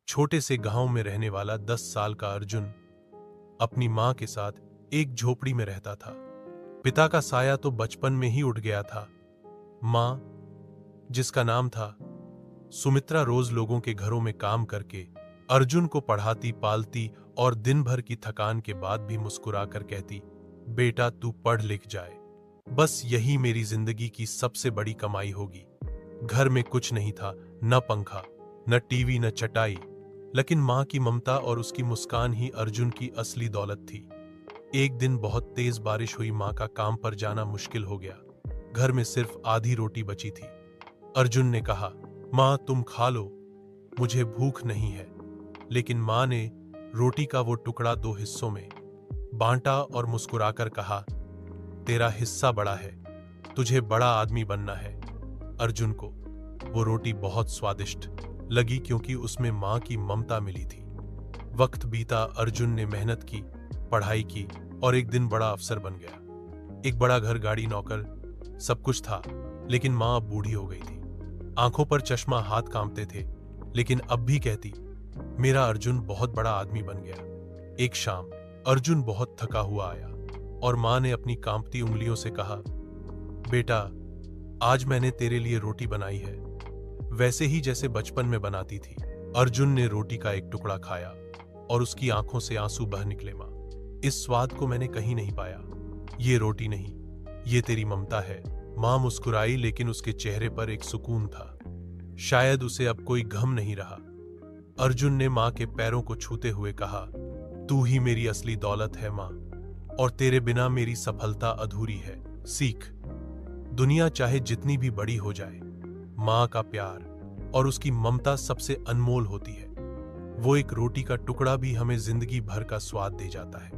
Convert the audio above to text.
छोटे से गांव में रहने वाला 10 साल का अर्जुन अपनी मां के साथ एक झोपड़ी में रहता था। पिता का साया तो बचपन में ही उठ गया था। मां, जिसका नाम था सुमित्रा, रोज लोगों के घरों में काम करके अर्जुन को पढ़ाती पालती और दिन भर की थकान के बाद भी मुस्कुराकर कहती, बेटा तू पढ़ लिख जाए, बस यही मेरी जिंदगी की सबसे बड़ी कमाई होगी। घर में कुछ नहीं था, न पंखा, न टीवी, न चटाई, लेकिन मां की ममता और उसकी मुस्कान ही अर्जुन की असली दौलत थी। एक दिन बहुत तेज बारिश हुई, मां का काम पर जाना मुश्किल हो गया। घर में सिर्फ आधी रोटी बची थी। अर्जुन ने कहा, मां तुम खा लो, मुझे भूख नहीं है। लेकिन मां ने रोटी का वो टुकड़ा 2 हिस्सों में बांटा और मुस्कुराकर कहा, तेरा हिस्सा बड़ा है, तुझे बड़ा आदमी बनना है। अर्जुन को वो रोटी बहुत स्वादिष्ट लगी क्योंकि उसमें मां की ममता मिली थी। वक्त बीता, अर्जुन ने मेहनत की, पढ़ाई की और एक दिन बड़ा अफसर बन गया। एक बड़ा घर, गाड़ी, नौकर, सब कुछ था। लेकिन मां अब बूढ़ी हो गई थी। आंखों पर चश्मा, हाथ कांपते थे, लेकिन अब भी कहती, मेरा अर्जुन बहुत बड़ा आदमी बन गया। एक शाम अर्जुन बहुत थका हुआ आया और मां ने अपनी कांपती उंगलियों से कहा, बेटा आज मैंने तेरे लिए रोटी बनाई है, वैसे ही जैसे बचपन में बनाती थी। अर्जुन ने रोटी का एक टुकड़ा खाया और उसकी आंखों से आंसू बह निकले। मां, इस स्वाद को मैंने कहीं नहीं पाया। ये रोटी नहीं, ये तेरी ममता है। मां मुस्कुराई, लेकिन उसके चेहरे पर एक सुकून था। शायद उसे अब कोई गम नहीं रहा। अर्जुन ने मां के पैरों को छूते हुए कहा, तू ही मेरी असली दौलत है मां, और तेरे बिना मेरी सफलता अधूरी है। सीख, दुनिया चाहे जितनी भी बड़ी हो जाए, मां का प्यार और उसकी ममता सबसे अनमोल होती है। वो एक रोटी का टुकड़ा भी हमें जिंदगी भर का स्वाद दे जाता है।